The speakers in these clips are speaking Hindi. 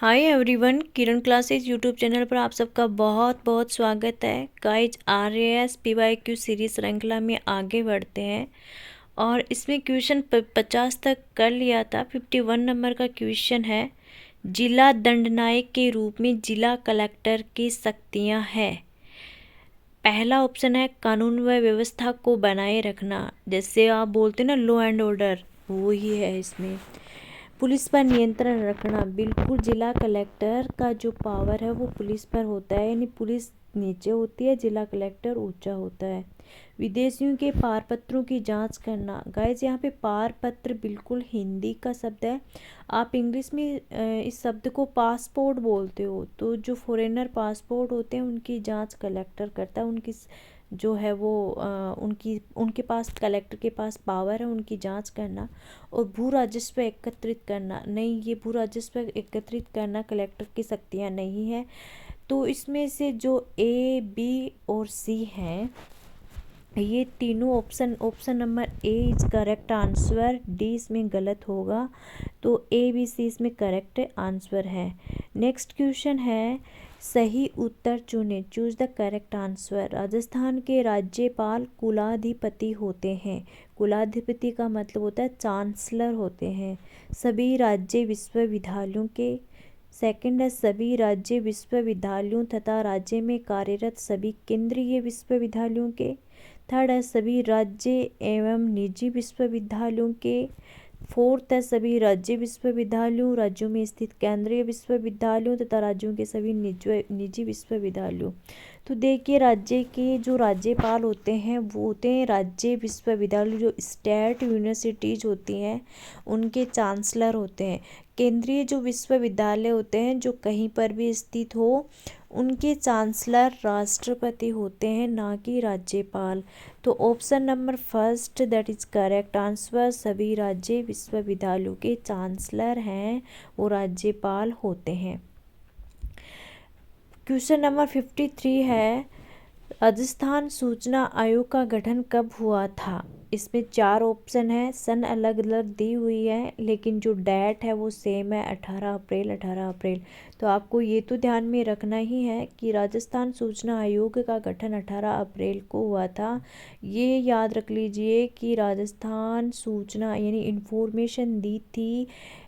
हाय एवरीवन, किरण क्लासेस यूट्यूब चैनल पर आप सबका बहुत बहुत स्वागत है। गाइज आरएएस पीवाईक्यू सीरीज श्रृंखला में आगे बढ़ते हैं और इसमें क्वेश्चन 50 तक कर लिया था। 51 नंबर का क्वेश्चन है, जिला दंडनायक के रूप में जिला कलेक्टर की शक्तियां हैं। पहला ऑप्शन है कानून व व्यवस्था को बनाए रखना, जैसे आप बोलते हैं ना लॉ एंड ऑर्डर, वो ही है इसमें। पुलिस पर नियंत्रण रखना, बिल्कुल जिला कलेक्टर का जो पावर है वो पुलिस पर होता है, यानी पुलिस नीचे होती है, जिला कलेक्टर ऊंचा होता है। विदेशियों के पारपत्रों की जांच करना। गाइस यहाँ पे पारपत्र बिल्कुल हिंदी का शब्द है, आप इंग्लिश में इस शब्द को पासपोर्ट बोलते हो। तो जो फॉरेनर पासपोर्ट होते हैं उनकी जांच कलेक्टर करता है, उनकी जो है वो उनके पास, कलेक्टर के पास पावर है उनकी जांच करना। और भू राजस्व एकत्रित करना, नहीं, ये भू राजस्व एकत्रित करना कलेक्टर की शक्तियाँ नहीं है। तो इसमें से जो ए, बी और सी हैं, ये तीनों option number A is correct answer, D इसमें गलत होगा। तो ए बी सी इसमें करेक्ट आंसर है। नेक्स्ट क्वेश्चन है, सही उत्तर चुने, choose the correct answer. Rajasthan के राज्यपाल कुलाधिपति होते हैं। कुलाधिपति का मतलब होता है चांसलर होते हैं सभी राज्य विश्वविद्यालयों के। सेकंड है, सभी राज्य विश्वविद्यालयों तथा राज्य में कार्यरत सभी केंद्रीय विश्वविद्यालयों के। थर्ड है, सभी राज्य एवं निजी विश्वविद्यालयों के। फोर्थ है, सभी राज्य विश्वविद्यालयों, राज्यों में स्थित केंद्रीय विश्वविद्यालयों तथा राज्यों के सभी निजी विश्वविद्यालयों। तो देखिए, राज्य के जो राज्यपाल होते हैं वो होते हैं राज्य विश्वविद्यालय, जो स्टेट यूनिवर्सिटीज होती हैं उनके चांसलर होते हैं। केंद्रीय जो विश्वविद्यालय होते हैं जो कहीं पर भी स्थित हो, उनके चांसलर राष्ट्रपति होते हैं, ना कि राज्यपाल। तो option number first that is correct answer, सभी राज्य विश्वविद्यालयों के चांसलर हैं वो राज्यपाल होते हैं। क्वेश्चन नंबर 53 है, राजस्थान सूचना आयोग का गठन कब हुआ था। इसमें 4 ऑप्शन है, सन अलग अलग दी हुई है लेकिन जो डेट है वो सेम है, 18 अप्रैल 18 अप्रैल। तो आपको ये तो ध्यान में रखना ही है कि राजस्थान सूचना आयोग का गठन 18 अप्रैल को हुआ था। ये याद रख लीजिए कि राजस्थान सूचना यानी इन्फॉर्मेशन दी थी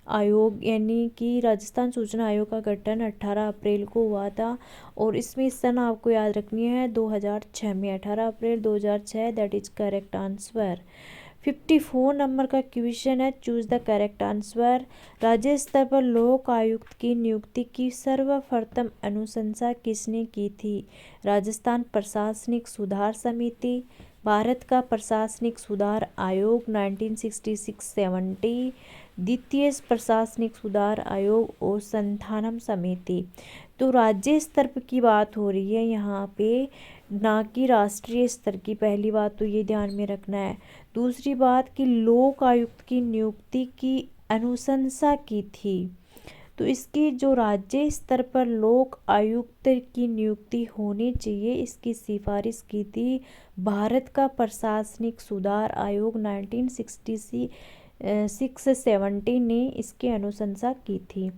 आयोग, यानी कि राजस्थान सूचना आयोग का गठन 18 अप्रैल को हुआ था। और इसमें सन आपको याद रखनी है 2006 में, 18 अप्रैल 2006, that is correct answer. 54 number का क्वेश्चन है, चूज द करेक्ट आंसर। राज्य स्तर पर लोक आयुक्त की नियुक्ति की सर्वप्रथम अनुशंसा किसने की थी। राजस्थान प्रशासनिक सुधार समिति, भारत का प्रशासनिक सुधार आयोग 1966-70, द्वितीय प्रशासनिक सुधार आयोग और संथानम समिति। तो राज्य स्तर की बात हो रही है यहाँ पे, ना कि राष्ट्रीय स्तर की। पहली बात तो ये ध्यान में रखना है। दूसरी बात कि लोक आयुक्त की नियुक्ति की अनुशंसा की थी, तो इसकी जो राज्य स्तर पर लोक आयुक्त की नियुक्ति होनी चाहिए, इसकी सिफारिश की थी भारत का प्रशासनिक सुधार आयोग 1966-70 ने इसकी अनुशंसा की थी।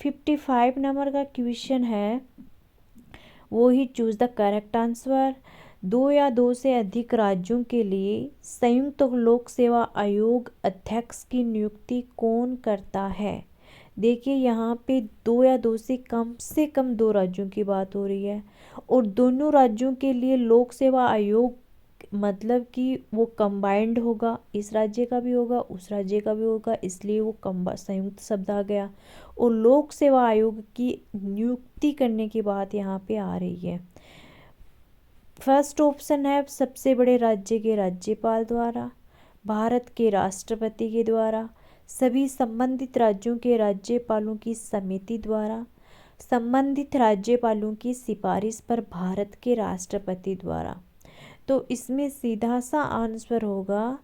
55 नंबर का क्वेश्चन है, वो ही चूज द करेक्ट आंसर। 2 या 2 से अधिक राज्यों के लिए संयुक्त लोक सेवा आयोग अध्यक्ष की नियुक्ति कौन करता है। देखिए, यहाँ पे 2 या 2 से कम 2 राज्यों की बात हो रही है, और दोनों राज्यों के लिए लोक सेवा आयोग मतलब कि वो कंबाइंड होगा, इस राज्य का भी होगा उस राज्य का भी होगा, इसलिए वो संयुक्त शब्द आ गया। और लोक सेवा आयोग की नियुक्ति करने की बात यहाँ पे आ रही है। फर्स्ट ऑप्शन है, सबसे बड़े राज्य के राज्यपाल द्वारा, भारत के राष्ट्रपति के द्वारा, सभी संबंधित राज्यों के राज्यपालों की समिति द्वारा, संबंधित राज्यपालों की सिफारिश पर भारत के राष्ट्रपति द्वारा। तो इसमें सीधा सा आंसर होगा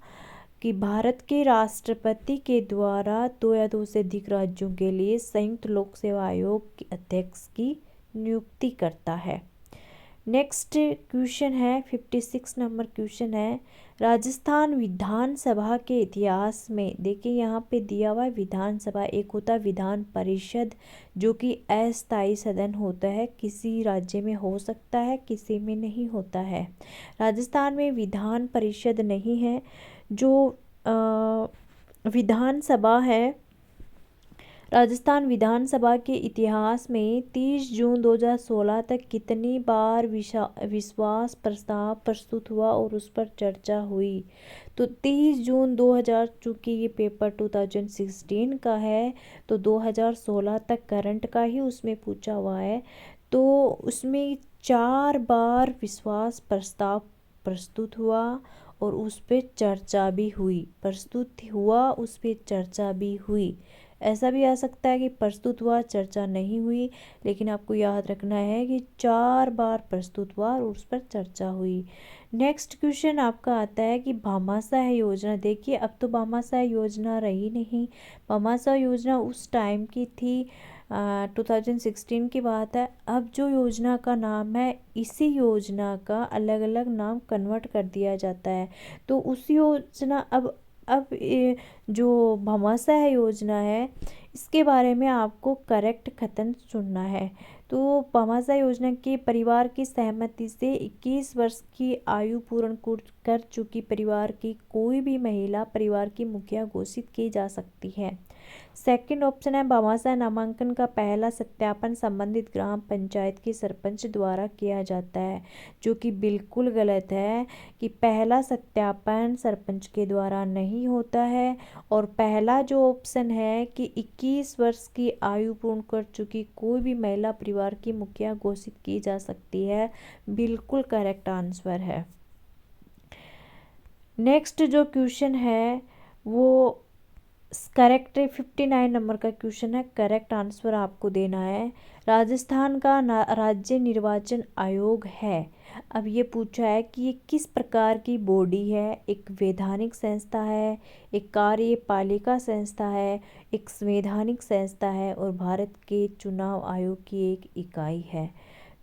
कि भारत के राष्ट्रपति के द्वारा 2 या 2 से अधिक राज्यों के लिए संयुक्त लोक सेवा आयोग के अध्यक्ष की नियुक्ति करता है। नेक्स्ट क्वेश्चन है 56 नंबर क्वेश्चन है, राजस्थान विधानसभा के इतिहास में, देखिए यहाँ पे दिया हुआ है विधानसभा, एक होता है विधान परिषद जो कि अस्थायी सदन होता है, किसी राज्य में हो सकता है किसी में नहीं होता है। राजस्थान में विधान परिषद नहीं है। जो विधानसभा है, राजस्थान विधानसभा के इतिहास में 30 जून 2016 तक कितनी बार विश्वास प्रस्ताव प्रस्तुत हुआ और उस पर चर्चा हुई? तो 30 जून 2000, चूँकि ये पेपर 2016 का है तो 2016 तक करंट का ही उसमें पूछा हुआ है, तो उसमें 4 बार विश्वास प्रस्ताव प्रस्तुत हुआ और उस पर चर्चा भी हुई, प्रस्तुत हुआ उस पर चर्चा भी हुई। ऐसा भी आ सकता है कि प्रस्तुत हुआ चर्चा नहीं हुई, लेकिन आपको याद रखना है कि 4 बार प्रस्तुत हुआ और उस पर चर्चा हुई। नेक्स्ट क्वेश्चन आपका आता है कि भामाशाह योजना, देखिए अब तो भामाशाह योजना रही नहीं, भामाशाह योजना उस टाइम की थी, 2016 की बात है। अब जो योजना का नाम है, इसी योजना का अलग अलग नाम कन्वर्ट कर दिया जाता है। तो उस योजना अब जो भामाशाह योजना है इसके बारे में आपको करेक्ट कथन चुनना है। तो भामाशाह योजना के परिवार की सहमति से 21 वर्ष की आयु पूर्ण कर चुकी परिवार की कोई भी महिला परिवार की मुखिया घोषित की जा सकती है। सेकंड ऑप्शन है, भामाशाह नामांकन का पहला सत्यापन संबंधित ग्राम पंचायत के सरपंच द्वारा किया जाता है, जो कि बिल्कुल गलत है कि पहला सत्यापन सरपंच के द्वारा नहीं होता है। और पहला जो ऑप्शन है कि 21 वर्ष की आयु पूर्ण कर चुकी कोई भी महिला परिवार की मुखिया घोषित की जा सकती है, बिल्कुल करेक्ट आंसर है। नेक्स्ट जो क्वेश्चन है वो करेक्ट 59 नंबर का क्वेश्चन है, करेक्ट आंसर आपको देना है। राजस्थान का राज्य निर्वाचन आयोग है। अब ये पूछा है कि ये किस प्रकार की बॉडी है, एक वैधानिक संस्था है, एक कार्यपालिका संस्था है, एक संवैधानिक संस्था है और भारत के चुनाव आयोग की एक इकाई है।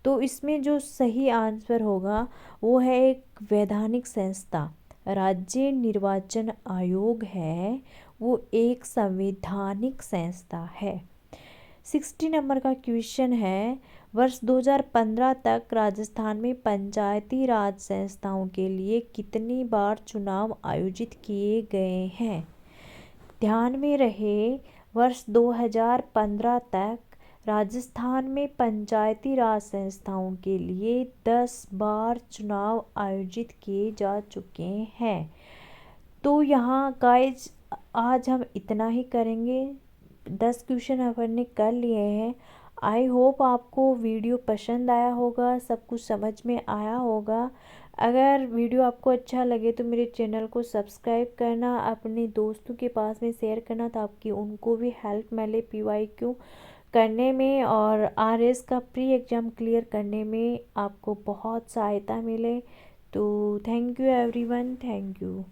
तो इसमें जो सही आंसर होगा वो है एक वैधानिक संस्था। राज्य निर्वाचन आयोग है वो एक संवैधानिक संस्था है। 60 नंबर का क्वेश्चन है, वर्ष 2015 तक राजस्थान में पंचायती राज संस्थाओं के लिए कितनी बार चुनाव आयोजित किए गए हैं? ध्यान में रहे, वर्ष 2015 तक राजस्थान में पंचायती राज संस्थाओं के लिए 10 बार चुनाव आयोजित किए जा चुके हैं। तो यहाँ गाइज आज हम इतना ही करेंगे, 10 क्वेश्चन अपन ने कर लिए हैं। आई होप आपको वीडियो पसंद आया होगा, सब कुछ समझ में आया होगा। अगर वीडियो आपको अच्छा लगे तो मेरे चैनल को सब्सक्राइब करना, अपने दोस्तों के पास में शेयर करना ताकि उनको भी हेल्प मिले PYQ करने में और RS का प्री एग्ज़ाम क्लियर करने में आपको बहुत सहायता मिले। तो thank you everyone, thank you.